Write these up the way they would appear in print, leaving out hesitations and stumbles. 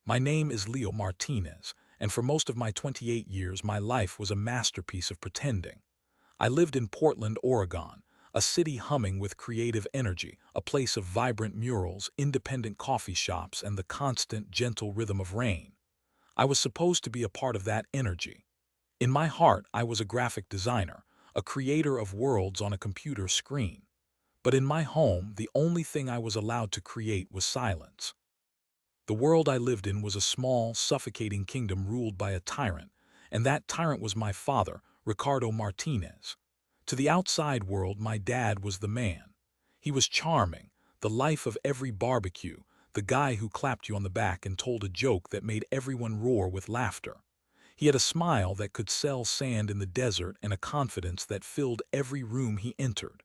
My name is Leo Martinez, and for most of my 28 years, my life was a masterpiece of pretending. I lived in Portland, Oregon, a city humming with creative energy, a place of vibrant murals, independent coffee shops, and the constant, gentle rhythm of rain. I was supposed to be a part of that energy. In my heart, I was a graphic designer, a creator of worlds on a computer screen. But in my home, the only thing I was allowed to create was silence. The world I lived in was a small, suffocating kingdom ruled by a tyrant, and that tyrant was my father, Ricardo Martinez. To the outside world, my dad was the man. He was charming, the life of every barbecue, the guy who clapped you on the back and told a joke that made everyone roar with laughter. He had a smile that could sell sand in the desert and a confidence that filled every room he entered.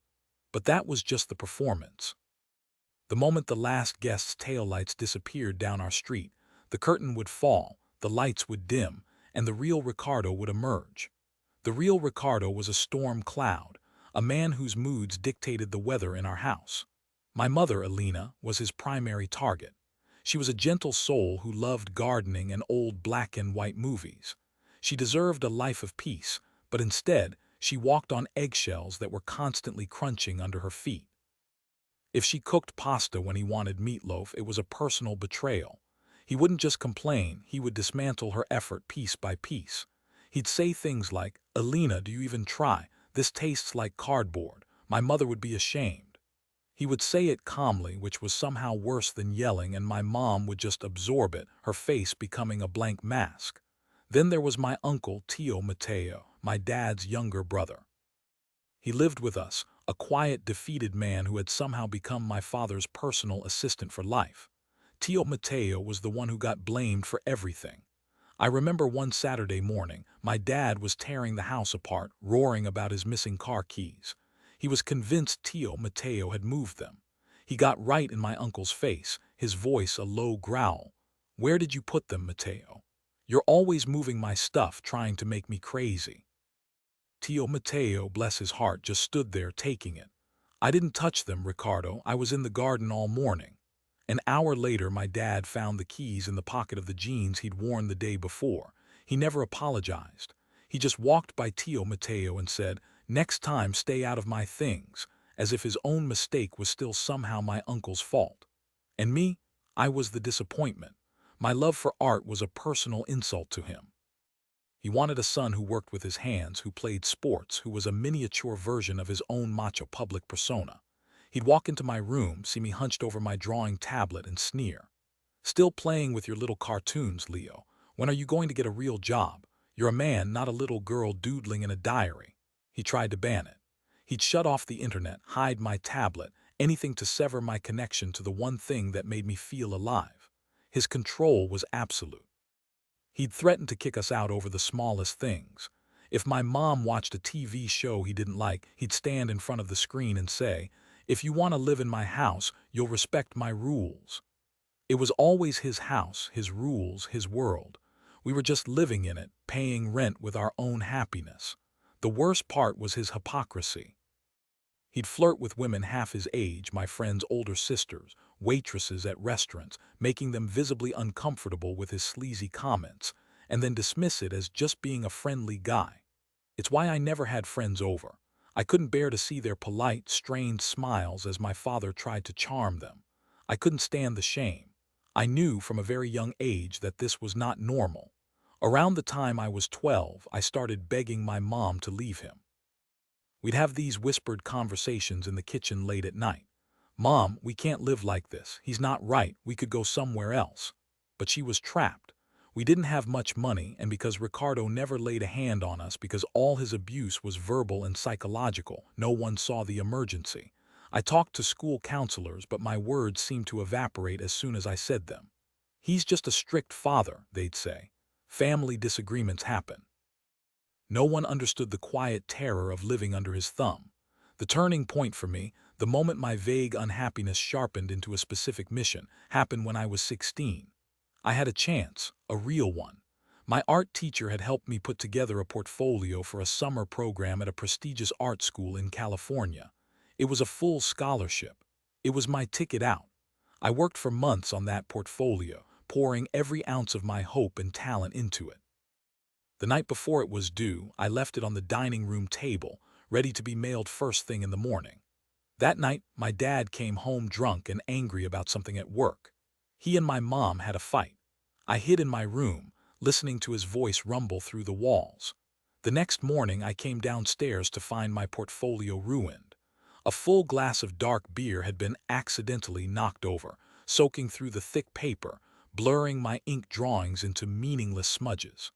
But that was just the performance. The moment the last guest's taillights disappeared down our street, the curtain would fall, the lights would dim, and the real Ricardo would emerge. The real Ricardo was a storm cloud, a man whose moods dictated the weather in our house. My mother, Alina, was his primary target. She was a gentle soul who loved gardening and old black and white movies. She deserved a life of peace, but instead, she walked on eggshells that were constantly crunching under her feet. If she cooked pasta when he wanted meatloaf, it was a personal betrayal. He wouldn't just complain, he would dismantle her effort piece by piece. He'd say things like, "Alina, do you even try? This tastes like cardboard. My mother would be ashamed." He would say it calmly, which was somehow worse than yelling, and my mom would just absorb it, her face becoming a blank mask. Then there was my uncle, Tio Mateo, my dad's younger brother. He lived with us, a quiet, defeated man who had somehow become my father's personal assistant for life. Tio Mateo was the one who got blamed for everything. I remember one Saturday morning, my dad was tearing the house apart, roaring about his missing car keys. He was convinced Tio Mateo had moved them. He got right in my uncle's face, his voice a low growl. "Where did you put them, Mateo? You're always moving my stuff, trying to make me crazy." Tio Mateo, bless his heart, just stood there taking it. "I didn't touch them, Ricardo. I was in the garden all morning." An hour later, my dad found the keys in the pocket of the jeans he'd worn the day before. He never apologized. He just walked by Tio Mateo and said, "Next time, stay out of my things," as if his own mistake was still somehow my uncle's fault. And me? I was the disappointment. My love for art was a personal insult to him. He wanted a son who worked with his hands, who played sports, who was a miniature version of his own macho public persona. He'd walk into my room, see me hunched over my drawing tablet, and sneer. "Still playing with your little cartoons, Leo. When are you going to get a real job? You're a man, not a little girl doodling in a diary." He tried to ban it. He'd shut off the internet, hide my tablet, anything to sever my connection to the one thing that made me feel alive. His control was absolute. He'd threatened to kick us out over the smallest things. If my mom watched a TV show he didn't like, he'd stand in front of the screen and say, "If you want to live in my house, you'll respect my rules." It was always his house, his rules, his world. We were just living in it, paying rent with our own happiness. The worst part was his hypocrisy. He'd flirt with women half his age, my friends' older sisters, waitresses at restaurants, making them visibly uncomfortable with his sleazy comments, and then dismiss it as just being a friendly guy. It's why I never had friends over. I couldn't bear to see their polite, strained smiles as my father tried to charm them. I couldn't stand the shame. I knew from a very young age that this was not normal. Around the time I was 12, I started begging my mom to leave him. We'd have these whispered conversations in the kitchen late at night. "Mom, we can't live like this. He's not right. We could go somewhere else." But she was trapped. We didn't have much money, and because Ricardo never laid a hand on us, because all his abuse was verbal and psychological, no one saw the emergency. I talked to school counselors, but my words seemed to evaporate as soon as I said them. "He's just a strict father," they'd say. "Family disagreements happen." No one understood the quiet terror of living under his thumb. The turning point for me, the moment my vague unhappiness sharpened into a specific mission, happened when I was 16. I had a chance, a real one. My art teacher had helped me put together a portfolio for a summer program at a prestigious art school in California. It was a full scholarship. It was my ticket out. I worked for months on that portfolio, pouring every ounce of my hope and talent into it. The night before it was due, I left it on the dining room table, ready to be mailed first thing in the morning. That night, my dad came home drunk and angry about something at work. He and my mom had a fight. I hid in my room, listening to his voice rumble through the walls. The next morning, I came downstairs to find my portfolio ruined. A full glass of dark beer had been accidentally knocked over, soaking through the thick paper, blurring my ink drawings into meaningless smudges.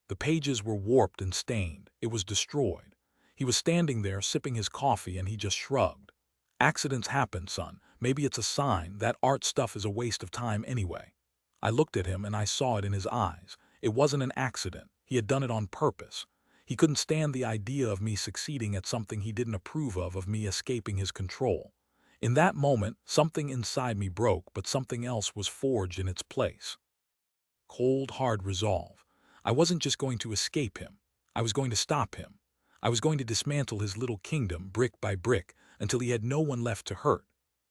The pages were warped and stained. It was destroyed. He was standing there sipping his coffee and he just shrugged. Accidents happen, son. Maybe it's a sign. That art stuff is a waste of time anyway. I looked at him and I saw it in his eyes. It wasn't an accident. He had done it on purpose. He couldn't stand the idea of me succeeding at something he didn't approve of me escaping his control. In that moment, something inside me broke, but something else was forged in its place. Cold, hard resolve. I wasn't just going to escape him. I was going to stop him. I was going to dismantle his little kingdom brick by brick until he had no one left to hurt.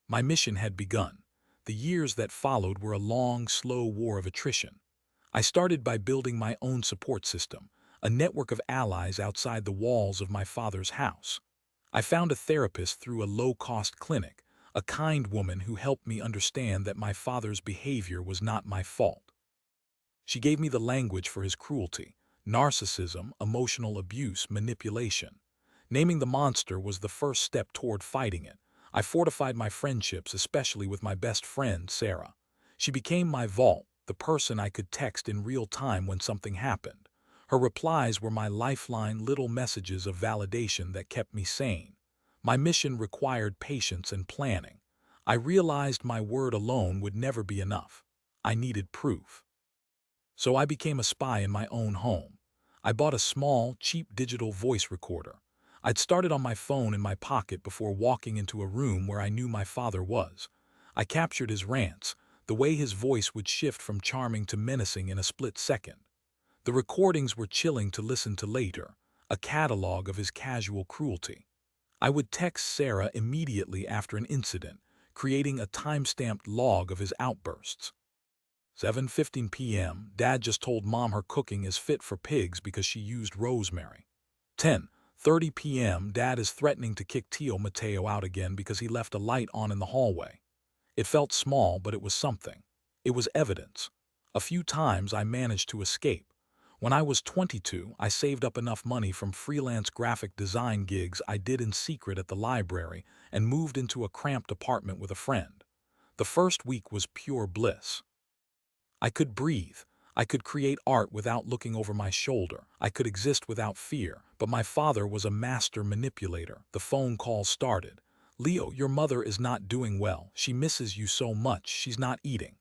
My mission had begun. The years that followed were a long, slow war of attrition. I started by building my own support system, a network of allies outside the walls of my father's house. I found a therapist through a low-cost clinic, a kind woman who helped me understand that my father's behavior was not my fault. She gave me the language for his cruelty: narcissism, emotional abuse, manipulation. Naming the monster was the first step toward fighting it. I fortified my friendships, especially with my best friend, Sarah. She became my vault, the person I could text in real time when something happened. Her replies were my lifeline, little messages of validation that kept me sane. My mission required patience and planning. I realized my word alone would never be enough. I needed proof. So I became a spy in my own home. I bought a small, cheap digital voice recorder. I'd started on my phone in my pocket before walking into a room where I knew my father was. I captured his rants, the way his voice would shift from charming to menacing in a split second. The recordings were chilling to listen to later, a catalog of his casual cruelty. I would text Sarah immediately after an incident, creating a time-stamped log of his outbursts. 7:15 p.m., Dad just told Mom her cooking is fit for pigs because she used rosemary. 10:30 p.m., Dad is threatening to kick Tio Mateo out again because he left a light on in the hallway. It felt small, but it was something. It was evidence. A few times I managed to escape. When I was 22, I saved up enough money from freelance graphic design gigs I did in secret at the library and moved into a cramped apartment with a friend. The first week was pure bliss. I could breathe. I could create art without looking over my shoulder. I could exist without fear. But my father was a master manipulator. The phone call started. "Leo, your mother is not doing well. She misses you so much. She's not eating."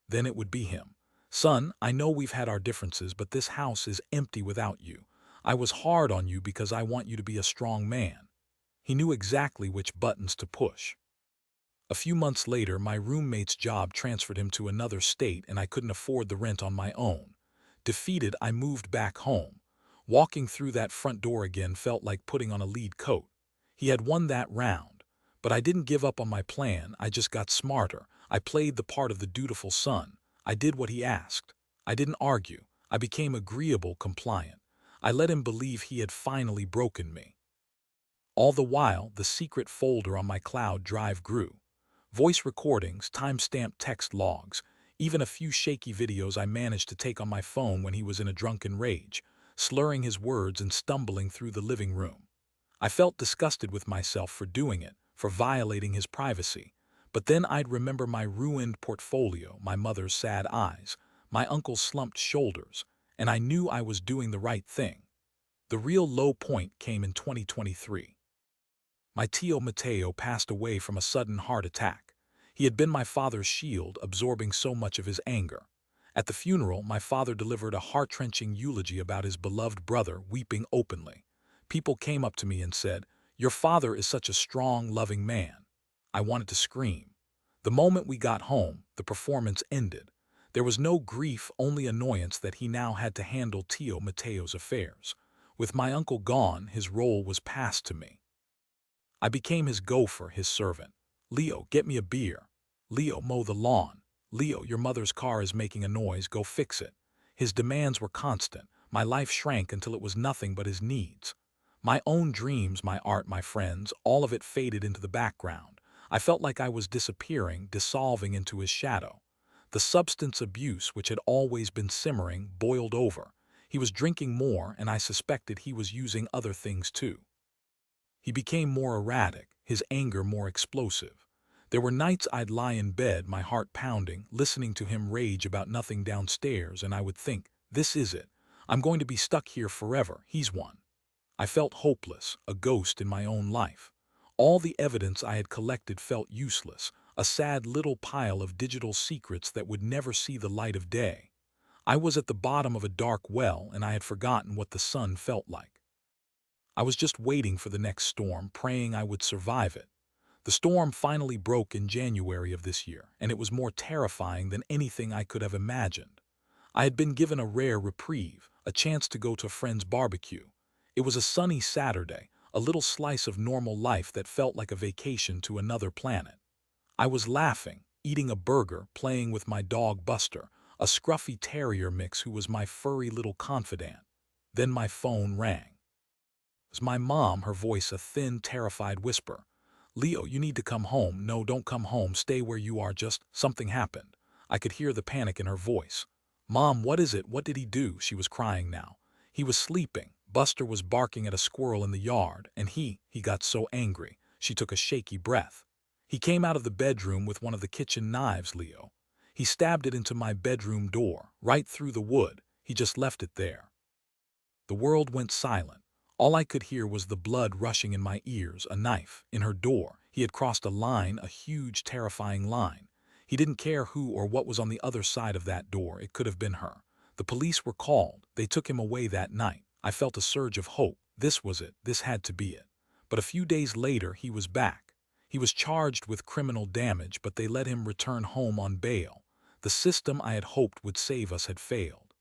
Then it would be him. "Son, I know we've had our differences, but this house is empty without you. I was hard on you because I want you to be a strong man." He knew exactly which buttons to push. A few months later, my roommate's job transferred him to another state and I couldn't afford the rent on my own. Defeated, I moved back home. Walking through that front door again felt like putting on a lead coat. He had won that round. But I didn't give up on my plan. I just got smarter. I played the part of the dutiful son. I did what he asked. I didn't argue. I became agreeable, compliant. I let him believe he had finally broken me. All the while, the secret folder on my cloud drive grew. Voice recordings, time-stamped text logs, even a few shaky videos I managed to take on my phone when he was in a drunken rage, slurring his words and stumbling through the living room. I felt disgusted with myself for doing it, for violating his privacy. But then I'd remember my ruined portfolio, my mother's sad eyes, my uncle's slumped shoulders, and I knew I was doing the right thing. The real low point came in 2023. My Tio Mateo passed away from a sudden heart attack. He had been my father's shield, absorbing so much of his anger. At the funeral, my father delivered a heart-wrenching eulogy about his beloved brother, weeping openly. People came up to me and said, "Your father is such a strong, loving man." I wanted to scream. The moment we got home, the performance ended. There was no grief, only annoyance that he now had to handle Tio Mateo's affairs. With my uncle gone, his role was passed to me. I became his gopher, his servant. "Leo, get me a beer." "Leo, mow the lawn." "Leo, your mother's car is making a noise, go fix it." His demands were constant. My life shrank until it was nothing but his needs. My own dreams, my art, my friends, all of it faded into the background. I felt like I was disappearing, dissolving into his shadow. The substance abuse, which had always been simmering, boiled over. He was drinking more, and I suspected he was using other things too. He became more erratic, his anger more explosive. There were nights I'd lie in bed, my heart pounding, listening to him rage about nothing downstairs, and I would think, this is it. I'm going to be stuck here forever. He's one. I felt hopeless, a ghost in my own life. All the evidence I had collected felt useless, a sad little pile of digital secrets that would never see the light of day. I was at the bottom of a dark well, and I had forgotten what the sun felt like. I was just waiting for the next storm, praying I would survive it. The storm finally broke in January of this year, and it was more terrifying than anything I could have imagined. I had been given a rare reprieve, a chance to go to a friend's barbecue. It was a sunny Saturday, a little slice of normal life that felt like a vacation to another planet. I was laughing, eating a burger, playing with my dog Buster, a scruffy terrier mix who was my furry little confidant. Then my phone rang. It was my mom, her voice a thin, terrified whisper. "Leo, you need to come home. No, don't come home. Stay where you are. Just something happened." I could hear the panic in her voice. "Mom, what is it? What did he do?" She was crying now. "He was sleeping. Buster was barking at a squirrel in the yard, and he got so angry." She took a shaky breath. "He came out of the bedroom with one of the kitchen knives, Leo. He stabbed it into my bedroom door, right through the wood. He just left it there." The world went silent. All I could hear was the blood rushing in my ears, a knife, in her door. He had crossed a line, a huge, terrifying line. He didn't care who or what was on the other side of that door. It could have been her. The police were called. They took him away that night. I felt a surge of hope. This was it. This had to be it. But a few days later, he was back. He was charged with criminal damage, but they let him return home on bail. The system I had hoped would save us had failed.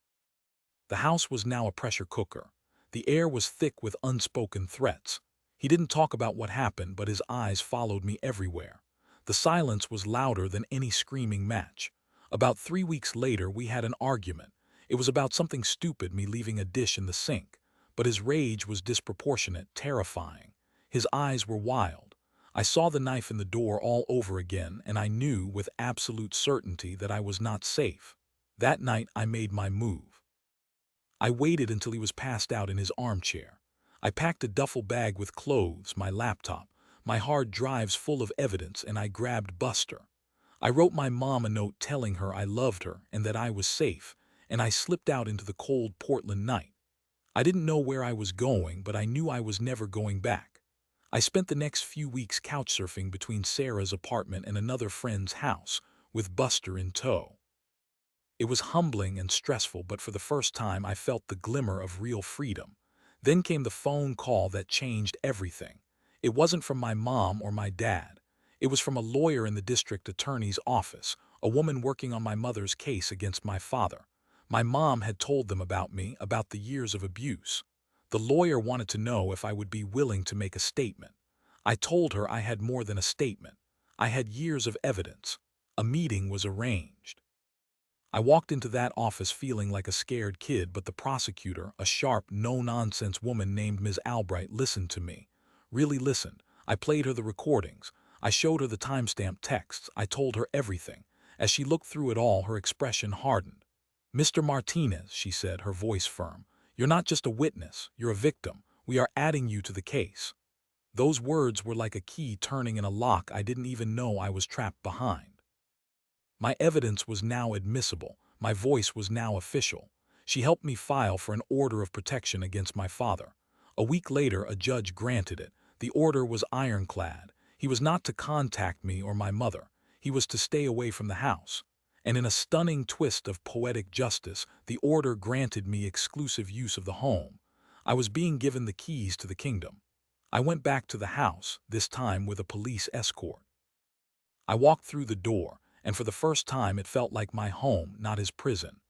The house was now a pressure cooker. The air was thick with unspoken threats. He didn't talk about what happened, but his eyes followed me everywhere. The silence was louder than any screaming match. About 3 weeks later, we had an argument. It was about something stupid, me leaving a dish in the sink. But his rage was disproportionate, terrifying. His eyes were wild. I saw the knife in the door all over again, and I knew with absolute certainty that I was not safe. That night, I made my move. I waited until he was passed out in his armchair. I packed a duffel bag with clothes, my laptop, my hard drives full of evidence, and I grabbed Buster. I wrote my mom a note telling her I loved her and that I was safe, and I slipped out into the cold Portland night. I didn't know where I was going, but I knew I was never going back. I spent the next few weeks couchsurfing between Sarah's apartment and another friend's house, with Buster in tow. It was humbling and stressful, but for the first time I felt the glimmer of real freedom. Then came the phone call that changed everything. It wasn't from my mom or my dad. It was from a lawyer in the district attorney's office, a woman working on my mother's case against my father. My mom had told them about me, about the years of abuse. The lawyer wanted to know if I would be willing to make a statement. I told her I had more than a statement. I had years of evidence. A meeting was arranged. I walked into that office feeling like a scared kid, but the prosecutor, a sharp, no-nonsense woman named Ms. Albright, listened to me. Really listened. I played her the recordings. I showed her the timestamp texts. I told her everything. As she looked through it all, her expression hardened. "Mr. Martinez," she said, her voice firm, "you're not just a witness, you're a victim. We are adding you to the case." Those words were like a key turning in a lock I didn't even know I was trapped behind. My evidence was now admissible. My voice was now official. She helped me file for an order of protection against my father. A week later, a judge granted it. The order was ironclad. He was not to contact me or my mother. He was to stay away from the house. And in a stunning twist of poetic justice, the order granted me exclusive use of the home. I was being given the keys to the kingdom. I went back to the house, this time with a police escort. I walked through the door, and for the first time it felt like my home, not his prison.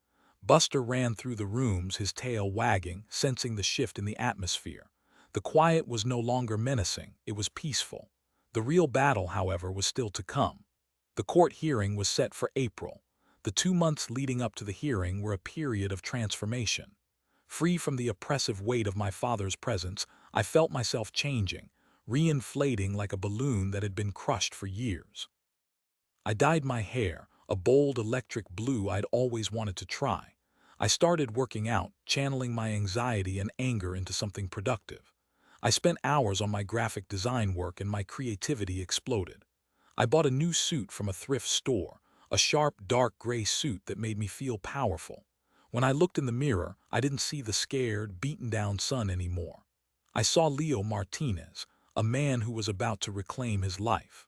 Buster ran through the rooms, his tail wagging, sensing the shift in the atmosphere. The quiet was no longer menacing, it was peaceful. The real battle, however, was still to come. The court hearing was set for April. The 2 months leading up to the hearing were a period of transformation. Free from the oppressive weight of my father's presence, I felt myself changing, reinflating like a balloon that had been crushed for years. I dyed my hair, a bold electric blue I'd always wanted to try. I started working out, channeling my anxiety and anger into something productive. I spent hours on my graphic design work and my creativity exploded. I bought a new suit from a thrift store, a sharp, dark gray suit that made me feel powerful. When I looked in the mirror, I didn't see the scared, beaten-down son anymore. I saw Leo Martinez, a man who was about to reclaim his life.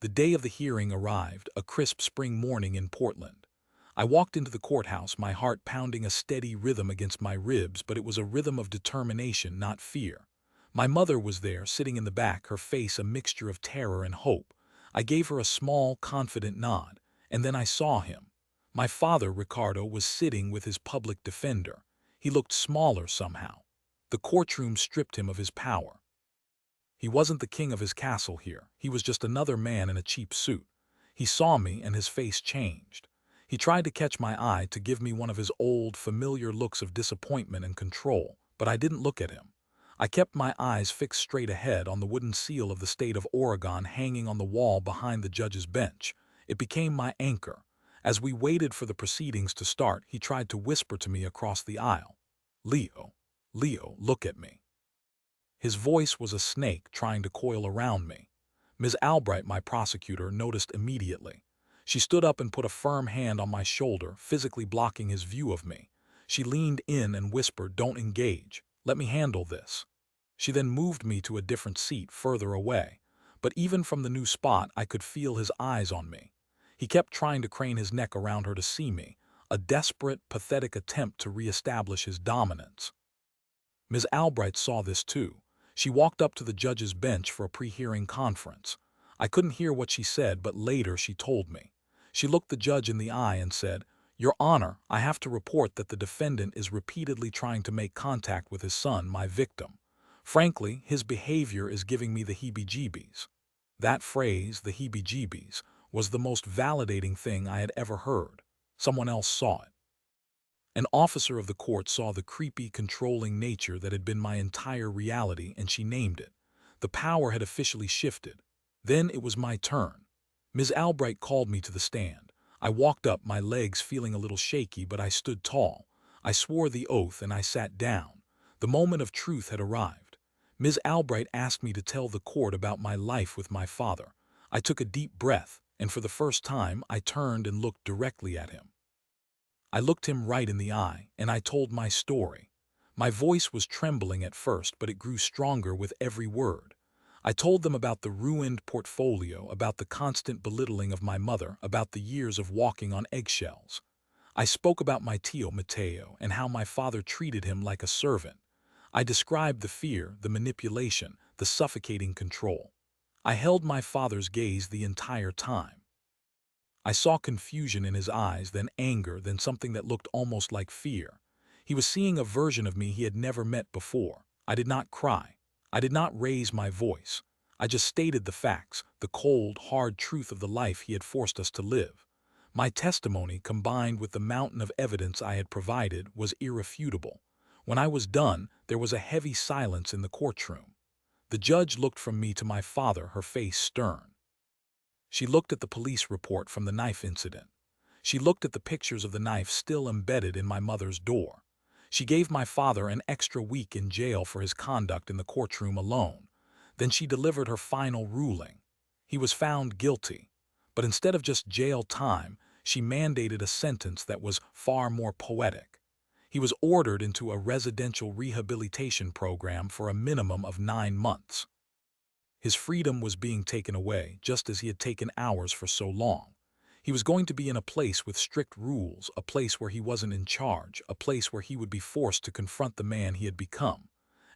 The day of the hearing arrived, a crisp spring morning in Portland. I walked into the courthouse, my heart pounding a steady rhythm against my ribs, but it was a rhythm of determination, not fear. My mother was there, sitting in the back, her face a mixture of terror and hope. I gave her a small, confident nod, and then I saw him. My father, Ricardo, was sitting with his public defender. He looked smaller somehow. The courtroom stripped him of his power. He wasn't the king of his castle here. He was just another man in a cheap suit. He saw me and his face changed. He tried to catch my eye, to give me one of his old, familiar looks of disappointment and control, but I didn't look at him. I kept my eyes fixed straight ahead on the wooden seal of the state of Oregon hanging on the wall behind the judge's bench. It became my anchor. As we waited for the proceedings to start, he tried to whisper to me across the aisle. "Leo, Leo, look at me." His voice was a snake trying to coil around me. Ms. Albright, my prosecutor, noticed immediately. She stood up and put a firm hand on my shoulder, physically blocking his view of me. She leaned in and whispered, "Don't engage. Let me handle this." She then moved me to a different seat further away. But even from the new spot, I could feel his eyes on me. He kept trying to crane his neck around her to see me, a desperate, pathetic attempt to reestablish his dominance. Ms. Albright saw this too. She walked up to the judge's bench for a pre-hearing conference. I couldn't hear what she said, but later she told me. She looked the judge in the eye and said, "Your Honor, I have to report that the defendant is repeatedly trying to make contact with his son, my victim. Frankly, his behavior is giving me the heebie-jeebies." That phrase, the heebie-jeebies, was the most validating thing I had ever heard. Someone else saw it. An officer of the court saw the creepy, controlling nature that had been my entire reality, and she named it. The power had officially shifted. Then it was my turn. Ms. Albright called me to the stand. I walked up, my legs feeling a little shaky, but I stood tall. I swore the oath and I sat down. The moment of truth had arrived. Ms. Albright asked me to tell the court about my life with my father. I took a deep breath, and for the first time, I turned and looked directly at him. I looked him right in the eye, and I told my story. My voice was trembling at first, but it grew stronger with every word. I told them about the ruined portfolio, about the constant belittling of my mother, about the years of walking on eggshells. I spoke about my tío Mateo and how my father treated him like a servant. I described the fear, the manipulation, the suffocating control. I held my father's gaze the entire time. I saw confusion in his eyes, then anger, then something that looked almost like fear. He was seeing a version of me he had never met before. I did not cry. I did not raise my voice. I just stated the facts, the cold, hard truth of the life he had forced us to live. My testimony, combined with the mountain of evidence I had provided, was irrefutable. When I was done, there was a heavy silence in the courtroom. The judge looked from me to my father, her face stern. She looked at the police report from the knife incident. She looked at the pictures of the knife still embedded in my mother's door. She gave my father an extra week in jail for his conduct in the courtroom alone. Then she delivered her final ruling. He was found guilty. But instead of just jail time, she mandated a sentence that was far more poetic. He was ordered into a residential rehabilitation program for a minimum of 9 months. His freedom was being taken away, just as he had taken ours for so long. He was going to be in a place with strict rules, a place where he wasn't in charge, a place where he would be forced to confront the man he had become.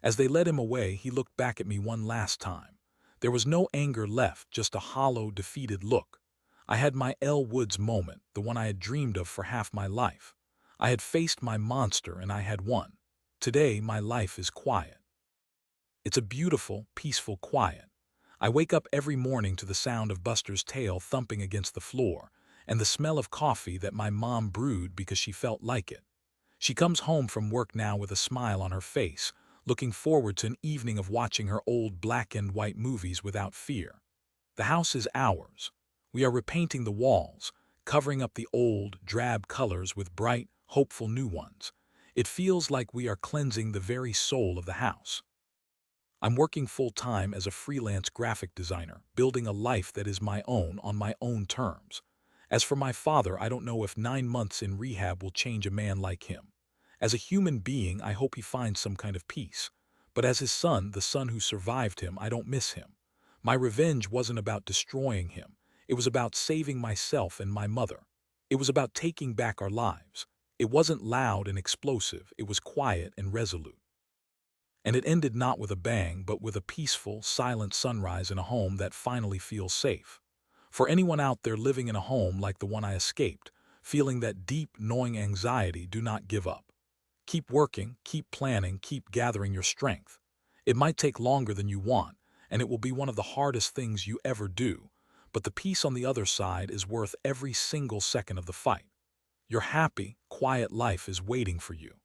As they led him away, he looked back at me one last time. There was no anger left, just a hollow, defeated look. I had my Elle Woods moment, the one I had dreamed of for half my life. I had faced my monster and I had won. Today, my life is quiet. It's a beautiful, peaceful quiet. I wake up every morning to the sound of Buster's tail thumping against the floor, and the smell of coffee that my mom brewed because she felt like it. She comes home from work now with a smile on her face, looking forward to an evening of watching her old black and white movies without fear. The house is ours. We are repainting the walls, covering up the old, drab colors with bright, hopeful new ones. It feels like we are cleansing the very soul of the house. I'm working full-time as a freelance graphic designer, building a life that is my own on my own terms. As for my father, I don't know if 9 months in rehab will change a man like him. As a human being, I hope he finds some kind of peace. But as his son, the son who survived him, I don't miss him. My revenge wasn't about destroying him. It was about saving myself and my mother. It was about taking back our lives. It wasn't loud and explosive. It was quiet and resolute. And it ended not with a bang, but with a peaceful, silent sunrise in a home that finally feels safe. For anyone out there living in a home like the one I escaped, feeling that deep, gnawing anxiety, do not give up. Keep working, keep planning, keep gathering your strength. It might take longer than you want, and it will be one of the hardest things you ever do, but the peace on the other side is worth every single second of the fight. Your happy, quiet life is waiting for you.